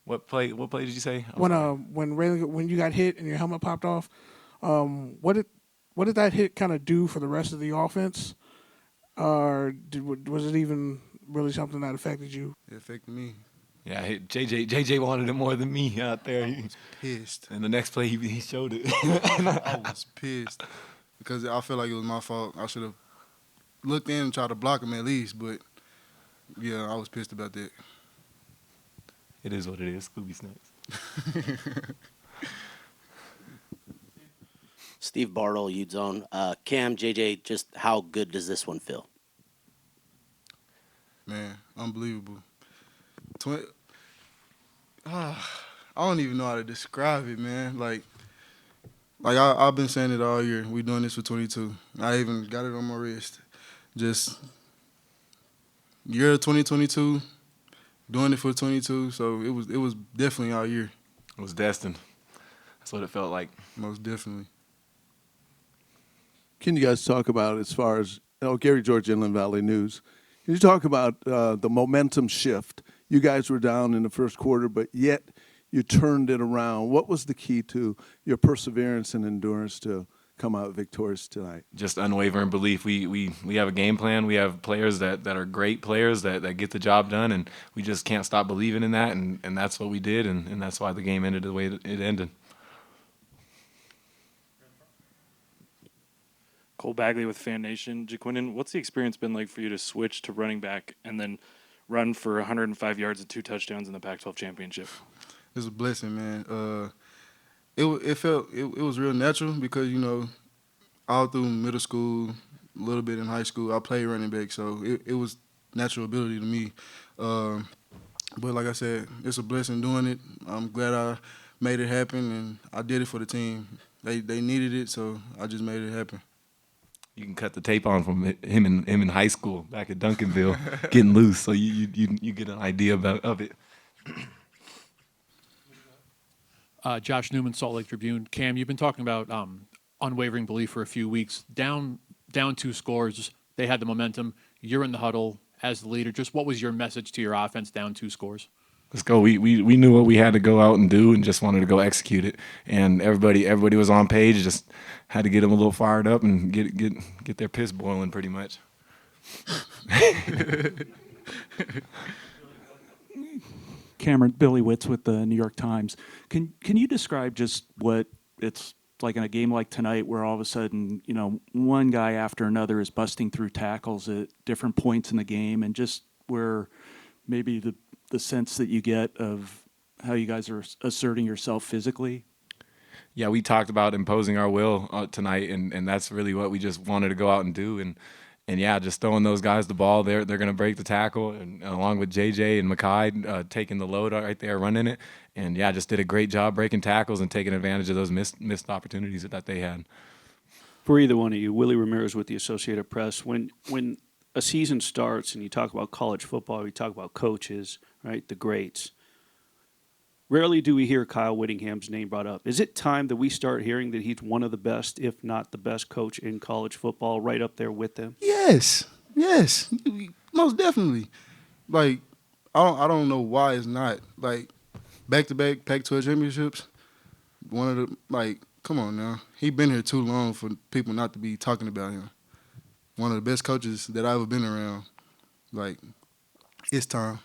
What play? What play did you say? When you got hit and your helmet popped off, what did that hit kind of do for the rest of the offense? Or was it even really something that affected you? It affected me. Yeah, JJ wanted it more than me out there. I was pissed. And the next play, he showed it. I was pissed because I feel like it was my fault. I should have looked in and tried to block him at least, but yeah, I was pissed about that. It is what it is. Scooby Snacks. Steve Bartle, Utes Zone. Cam, JJ, just how good does this one feel? Man, unbelievable. I don't even know how to describe it, man. Like I've been saying it all year. We doing this for 22. I even got it on my wrist. Just year 2022, doing it for 22. So it was definitely our year. It was destined. That's what it felt like. Most definitely. Can you guys talk about, as far as Gary George, Inland Valley News, can you talk about the momentum shift? You guys were down in the first quarter, but yet you turned it around. What was the key to your perseverance and endurance to come out victorious tonight? Just unwavering belief. We have a game plan. We have players that are great players that get the job done, and we just can't stop believing in that, and that's what we did, and that's why the game ended the way it ended. Cole Bagley with Fan Nation. Jaquindon, what's the experience been like for you to switch to running back and then run for 105 yards and 2 touchdowns in the Pac-12 championship? It's a blessing, man. It was real natural because, all through middle school, a little bit in high school, I played running back, so it was natural ability to me. But like I said, it's a blessing doing it. I'm glad I made it happen, and I did it for the team. They needed it, so I just made it happen. You can cut the tape on from him in high school back at Duncanville, getting loose, so you get an idea of it. Josh Newman, Salt Lake Tribune. Cam, you've been talking about unwavering belief for a few weeks. Down 2 scores, they had the momentum. You're in the huddle as the leader. Just what was your message to your offense down 2 scores? Let's go. We knew what we had to go out and do, and just wanted to go execute it. And everybody was on page. Just had to get them a little fired up and get their piss boiling, pretty much. Cameron, Billy Witz with the New York Times. Can you describe just what it's like in a game like tonight, where all of a sudden, one guy after another is busting through tackles at different points in the game, and just where maybe the sense that you get of how you guys are asserting yourself physically? Yeah, we talked about imposing our will tonight, and that's really what we just wanted to go out and do. And yeah, just throwing those guys the ball, they're going to break the tackle, and along with JJ and Makai taking the load right there, running it. And yeah, just did a great job breaking tackles and taking advantage of those missed opportunities that they had. For either one of you, Willie Ramirez with the Associated Press, when a season starts and you talk about college football, you talk about coaches, right, the greats, rarely do we hear Kyle Whittingham's name brought up. Is it time that we start hearing that he's one of the best, if not the best coach in college football, right up there with them? Yes, most definitely. Like, I don't know why it's not. Like, back-to-back Pac-12 championships, come on now. He been here too long for people not to be talking about him. One of the best coaches that I've ever been around. Like, it's time.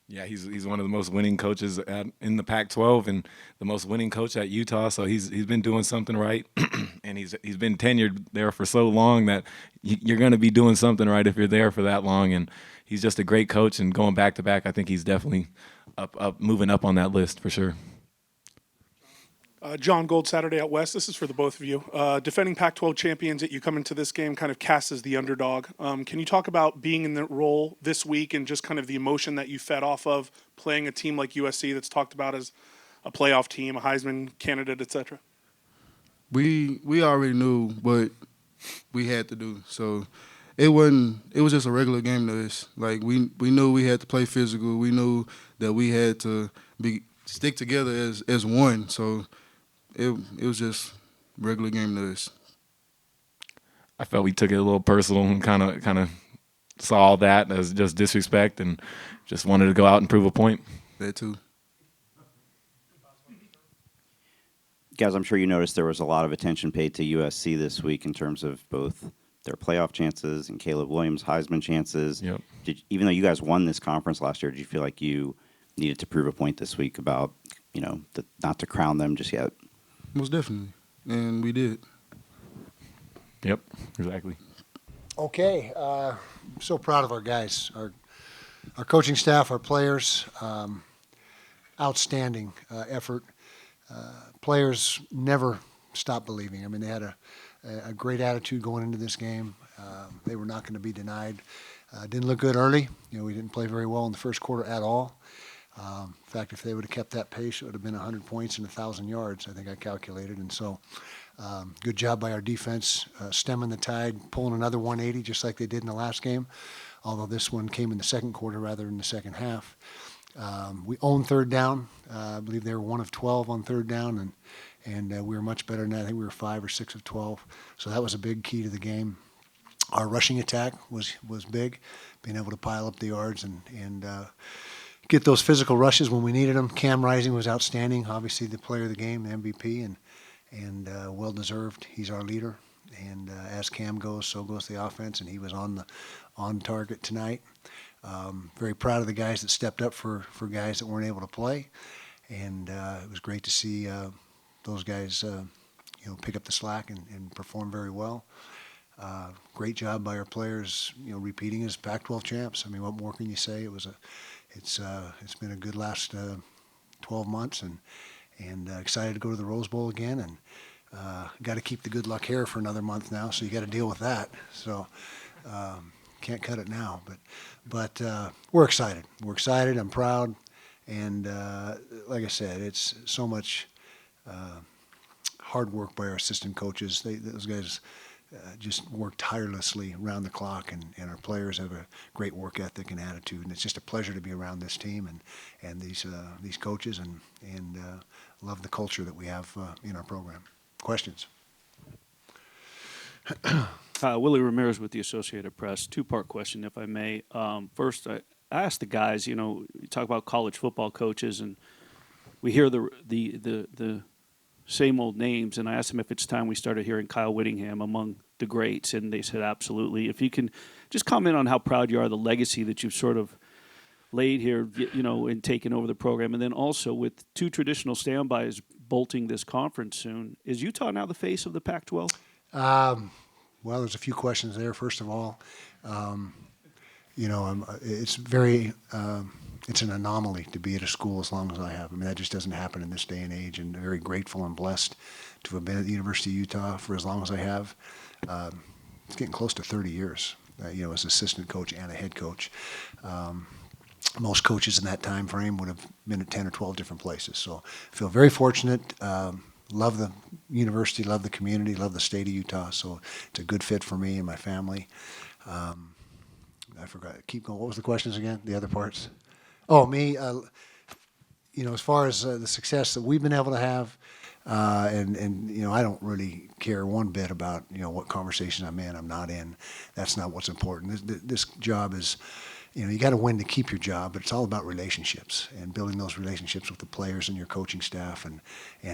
Yeah, he's one of the most winning coaches in the Pac-12 and the most winning coach at Utah. So he's been doing something right, and he's been tenured there for so long that you're going to be doing something right if you're there for that long. And he's just a great coach, and going back to back, I think he's definitely moving up on that list for sure. John Gold, Saturday Out West. This is for the both of you. Defending Pac-12 champions that you come into this game kind of cast as the underdog. Can you talk about being in the role this week and just kind of the emotion that you fed off of playing a team like USC that's talked about as a playoff team, a Heisman candidate, etc.? We already knew what we had to do, so it was just a regular game to us. Like we knew we had to play physical. We knew that we had to stick together as one. So. It was just regular game to us. I felt we took it a little personal and kind of saw all that as just disrespect and just wanted to go out and prove a point. That too. Guys, I'm sure you noticed there was a lot of attention paid to USC this week in terms of both their playoff chances and Caleb Williams' Heisman chances. Yep. Even though you guys won this conference last year, did you feel like you needed to prove a point this week about, not to crown them just yet? Most definitely. And we did. Yep, exactly. Okay, so proud of our guys, our coaching staff, our players. Outstanding effort. Players never stopped believing. I mean, they had a great attitude going into this game. They were not going to be denied. Didn't look good early. We didn't play very well in the first quarter at all. In fact, if they would have kept that pace, it would have been 100 points and 1,000 yards, I think I calculated. And so good job by our defense, stemming the tide, pulling another 180 just like they did in the last game, although this one came in the second quarter rather than the second half. We owned third down. I believe they were 1 of 12 on third down, and we were much better than that. I think we were 5 or 6 of 12. So that was a big key to the game. Our rushing attack was big, being able to pile up the yards and get those physical rushes when we needed them. Cam Rising was outstanding, obviously the player of the game, the MVP, and well-deserved. He's our leader. And as Cam goes, so goes the offense, and he was on target tonight. Very proud of the guys that stepped up for guys that weren't able to play, and it was great to see those guys, pick up the slack and perform very well. Great job by our players, repeating as Pac-12 champs. I mean, what more can you say? It's been a good last 12 months, and excited to go to the Rose Bowl again, and got to keep the good luck hair for another month now, so you got to deal with that. So. Can't cut it now, but we're excited. We're excited. I'm proud, and like I said, it's so much hard work by our assistant coaches. Those guys just work tirelessly around the clock, and our players have a great work ethic and attitude. And it's just a pleasure to be around this team and these coaches, and love the culture that we have in our program. Questions? Willie Ramirez with the Associated Press. Two-part question, if I may. First, I asked the guys. You talk about college football coaches, and we hear the same old names. And I asked them if it's time we started hearing Kyle Whittingham among the greats, and they said absolutely. If you can just comment on how proud you are of the legacy that you've sort of laid here, in taking over the program, and then also with two traditional standbys bolting this conference soon. Is Utah now the face of the Pac-12? Well, there's a few questions there. First of all, it's very, it's an anomaly to be at a school as long as I have. I mean, that just doesn't happen in this day and age, and very grateful and blessed to have been at the University of Utah for as long as I have. It's getting close to 30 years, as assistant coach and a head coach. Most coaches in that time frame would have been at 10 or 12 different places. So I feel very fortunate. Love the university, love the community, love the state of Utah. So it's a good fit for me and my family. I forgot. Keep going. What was the questions again? The other parts? Oh, me. As far as the success that we've been able to have, and I don't really care one bit about what conversation I'm in, I'm not in. That's not what's important. This job is. You got to win to keep your job, but it's all about relationships and building those relationships with the players and your coaching staff and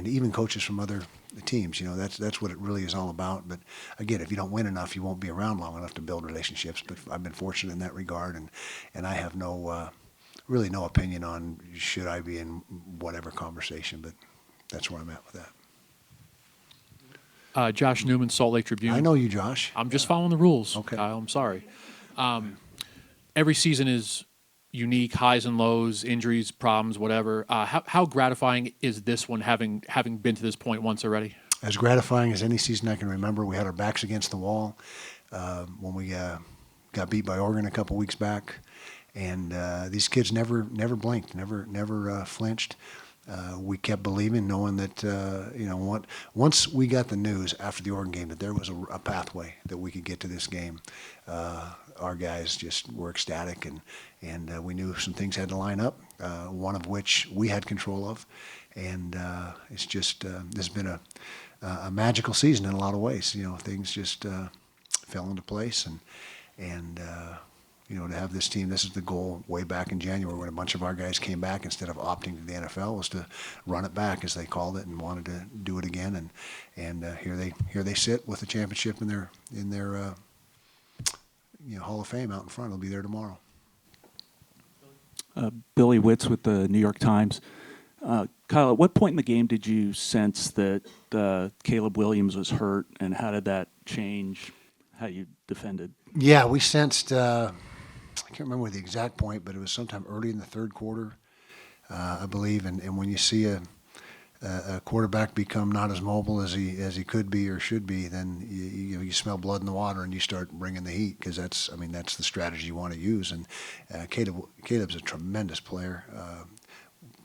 even coaches from other teams. That's what it really is all about. But again, if you don't win enough, you won't be around long enough to build relationships. But I've been fortunate in that regard, and I have really no opinion on should I be in whatever conversation, but that's where I'm at with that. Josh Newman, Salt Lake Tribune. I know you, Josh. I'm just following the rules, Okay. Kyle. I'm sorry. Every season is unique, highs and lows, injuries, problems, whatever. How gratifying is this one, having been to this point once already? As gratifying as any season I can remember. We had our backs against the wall when we got beat by Oregon a couple weeks back, and these kids never blinked, never flinched. We kept believing, knowing that once we got the news after the Oregon game that there was a pathway that we could get to this game. Our guys just were ecstatic, and we knew some things had to line up, one of which we had control of. And it's just, this has been a magical season in a lot of ways. Things just fell into place, and to have this team. This is the goal way back in January when a bunch of our guys came back instead of opting to the NFL, was to run it back, as they called it, and wanted to do it again. And here they sit with the championship in their Hall of Fame out in front. It'll be there tomorrow. Billy Witz with the New York Times. Kyle, at what point in the game did you sense that Caleb Williams was hurt, and how did that change how you defended? Yeah, we sensed, I can't remember the exact point, but it was sometime early in the third quarter, I believe. And when you see a quarterback become not as mobile as he could be or should be, then you smell blood in the water and you start bringing the heat, because that's the strategy you want to use. And Caleb's a tremendous player,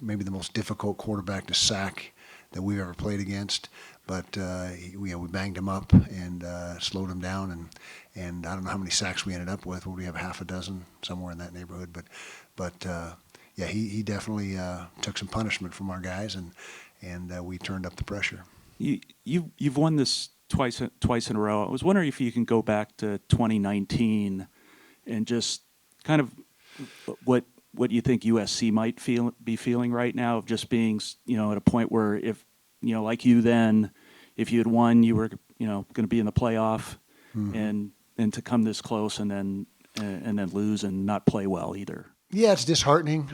maybe the most difficult quarterback to sack that we've ever played against. But we banged him up and slowed him down, and I don't know how many sacks we ended up with. We have half a dozen, somewhere in that neighborhood. But yeah, he definitely took some punishment from our guys, and we turned up the pressure. You've won this twice in a row. I was wondering if you can go back to 2019 and just kind of what you think USC might be feeling right now, of just being at a point where, if like you then, if you had won, you were going to be in the playoff, and to come this close and then lose and not play well either. Yeah, it's disheartening.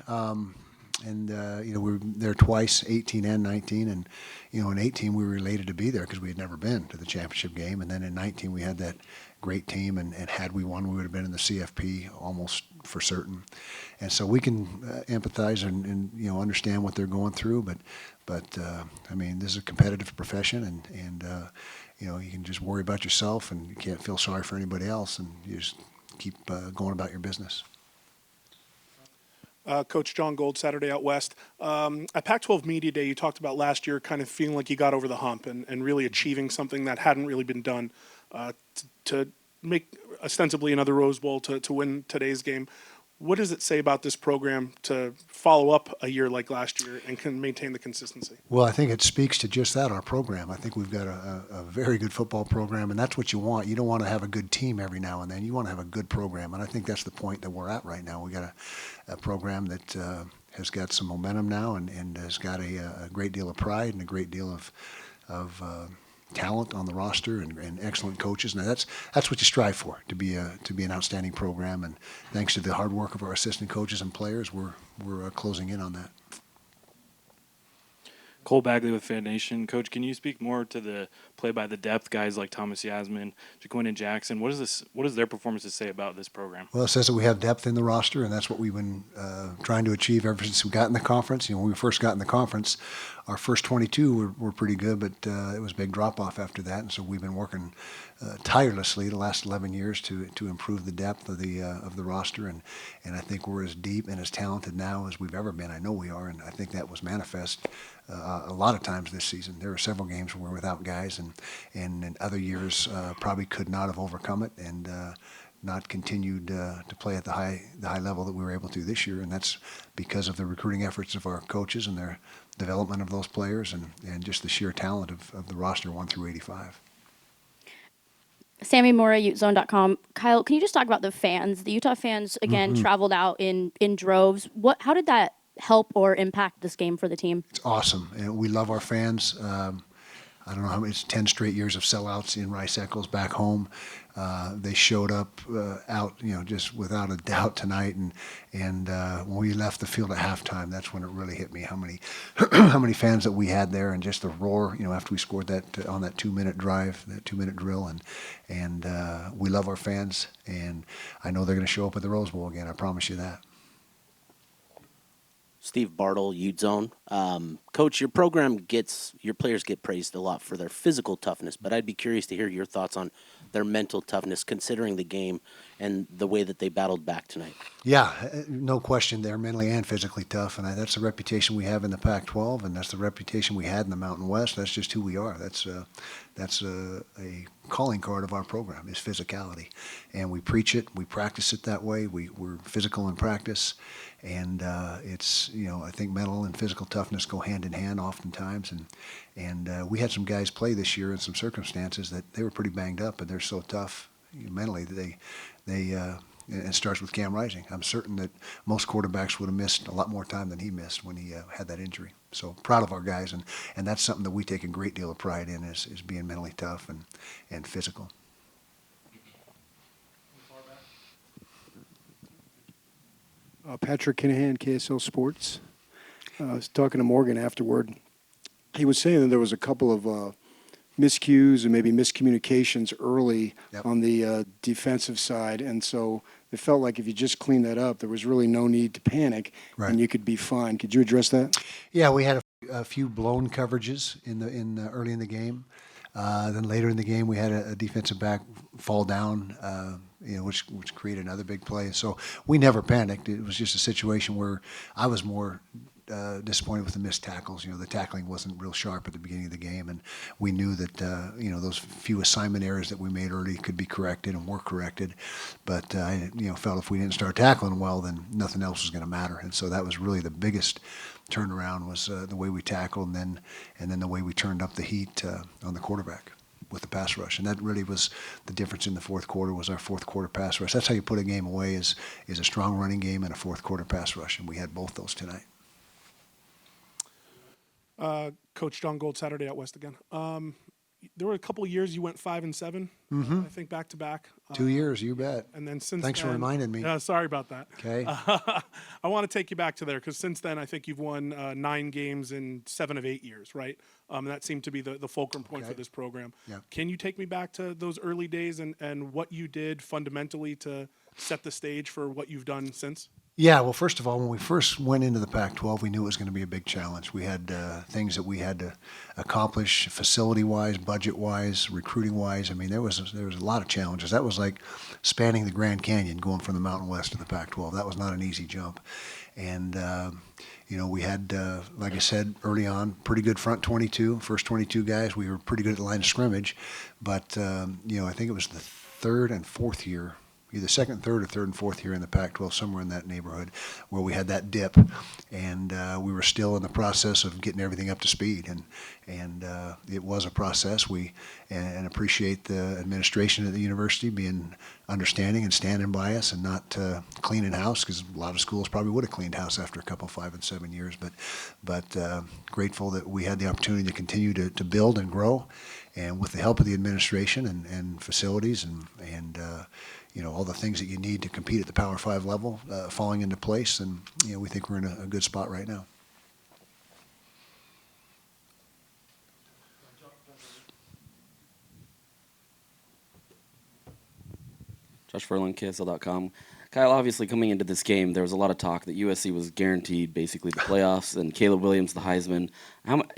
We were there twice, 18 and 19, and in 18 we were elated to be there because we had never been to the championship game, and then in 19 we had that great team, and had we won, we would have been in the CFP almost for certain. And so we can empathize and understand what they're going through, but this is a competitive profession, and you can just worry about yourself, and you can't feel sorry for anybody else, and you just keep going about your business. Coach John Gold, Saturday Out West. At Pac-12 Media Day, you talked about last year kind of feeling like you got over the hump and really achieving something that hadn't really been done to make ostensibly another Rose Bowl to win today's game. What does it say about this program to follow up a year like last year and can maintain the consistency? Well, I think it speaks to just that, our program. I think we've got a very good football program, and that's what you want. You don't want to have a good team every now and then. You want to have a good program, and I think that's the point that we're at right now. We got a program that has got some momentum now, and has got a great deal of pride and a great deal of talent on the roster, and excellent coaches. Now that's what you strive for, to be an outstanding program. And thanks to the hard work of our assistant coaches and players, we're closing in on that. Cole Bagley with Fan Nation. Coach, can you speak more to the play by the depth guys like Thomas Yasmin, Jaquin Jackson? What does their performances say about this program? Well, it says that we have depth in the roster, and that's what we've been trying to achieve ever since we got in the conference. When we first got in the conference, our first 22 were pretty good, but it was a big drop-off after that, and so we've been working tirelessly the last 11 years to improve the depth of the roster, and I think we're as deep and as talented now as we've ever been. I know we are, and I think that was manifest a lot of times this season. There were several games where we're without guys, and in other years probably could not have overcome it and not continued to play at the high level that we were able to this year, and that's because of the recruiting efforts of our coaches and their development of those players, and just the sheer talent of the roster 1 through 85. Sammy Mora, UTEzone.com. Kyle, can you just talk about the fans? The Utah fans, again, traveled out in droves. How did that help or impact this game for the team? It's awesome, and we love our fans. I don't know how many, it's 10 straight years of sellouts in Rice Eccles back home. They showed up out, just without a doubt tonight. And when we left the field at halftime, that's when it really hit me how many how many fans that we had there, and just the roar, after we scored that on that 2-minute drive, that 2-minute drill. And we love our fans, and I know they're going to show up at the Rose Bowl again. I promise you that. Steve Bartle, UTEzone. Coach, your players get praised a lot for their physical toughness, but I'd be curious to hear your thoughts on their mental toughness, considering the game and the way that they battled back tonight. Yeah, no question. They're mentally and physically tough, and that's the reputation we have in the Pac-12, and that's the reputation we had in the Mountain West. That's just who we are. That's a calling card of our program, is physicality, and we preach it. We practice it that way. We're physical in practice, and it's I think mental and physical toughness go hand in hand oftentimes, and we had some guys play this year in some circumstances that they were pretty banged up, and they're so tough mentally that and it starts with Cam Rising. I'm certain that most quarterbacks would have missed a lot more time than he missed when he had that injury. So proud of our guys, and that's something that we take a great deal of pride in is being mentally tough and physical. Patrick Kinahan, KSL Sports. I was talking to Morgan afterward. He was saying that there was a couple of miscues and maybe miscommunications early on the defensive side, and so it felt like if you just cleaned that up, there was really no need to panic, and you could be fine. Could you address that? Yeah, we had a few blown coverages early in the game. Then later in the game, we had a defensive back fall down, which created another big play. So we never panicked. It was just a situation where I was more disappointed with the missed tackles. The tackling wasn't real sharp at the beginning of the game, and we knew that those few assignment errors that we made early could be corrected and were corrected. But I felt if we didn't start tackling well, then nothing else was going to matter. And so that was really the biggest turnaround was the way we tackled, and then the way we turned up the heat on the quarterback with the pass rush. And that really was the difference in the fourth quarter was our fourth quarter pass rush. That's how you put a game away is a strong running game and a fourth quarter pass rush, and we had both those tonight. Coach John Gold, Saturday at West again. There were a couple of years you went 5-7, I think back to back. 2 years, you bet. And then since Thanks then, for reminding me. Sorry about that. Okay. I want to take you back to there because since then I think you've won 9 games in 7 of 8 years, right? That seemed to be the fulcrum point for this program. Yeah. Can you take me back to those early days and what you did fundamentally to set the stage for what you've done since? Yeah, well, first of all, when we first went into the Pac-12, we knew it was going to be a big challenge. We had things that we had to accomplish facility-wise, budget-wise, recruiting-wise. I mean, there was a lot of challenges. That was like spanning the Grand Canyon, going from the Mountain West to the Pac-12. That was not an easy jump. And, we had, like I said, early on, pretty good front 22, first 22 guys. We were pretty good at the line of scrimmage. But, I think it was the third and fourth year, either second, third, or third and fourth year in the Pac-12, somewhere in that neighborhood, where we had that dip, and we were still in the process of getting everything up to speed, and it was a process. And appreciate the administration at the university being understanding and standing by us, and not cleaning house, because a lot of schools probably would have cleaned house after a couple 5 and 7 years. But grateful that we had the opportunity to continue to build and grow, and with the help of the administration and facilities and all the things that you need to compete at the Power 5 level falling into place, and we think we're in a good spot right now. Josh Furlan, KSL.com. Kyle, obviously coming into this game, there was a lot of talk that USC was guaranteed basically the playoffs and Caleb Williams the Heisman.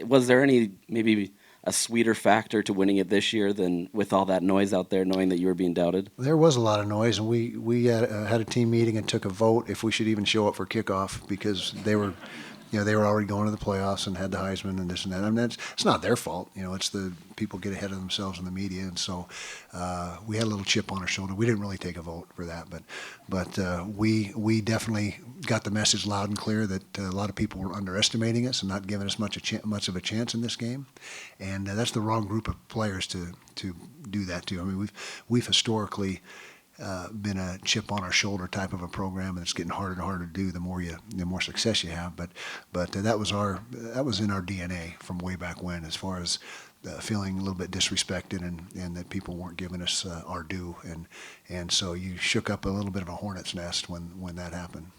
Was there any maybe a sweeter factor to winning it this year than with all that noise out there, knowing that you were being doubted? There was a lot of noise, and we had a team meeting and took a vote if we should even show up for kickoff, because they were already going to the playoffs and had the Heisman and this and that. I mean, it's not their fault. It's the people get ahead of themselves in the media, and so we had a little chip on our shoulder. We didn't really take a vote for that, but we definitely got the message loud and clear that a lot of people were underestimating us and not giving us much of a chance in this game, and that's the wrong group of players to do that to. I mean, we've historically been a chip on our shoulder type of a program, and it's getting harder and harder to do the more success you have. But that was in our DNA from way back when, as far as feeling a little bit disrespected and that people weren't giving us our due, and so you shook up a little bit of a hornet's nest when that happened.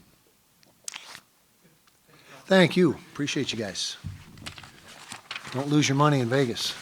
Thank you. Appreciate you guys. Don't lose your money in Vegas.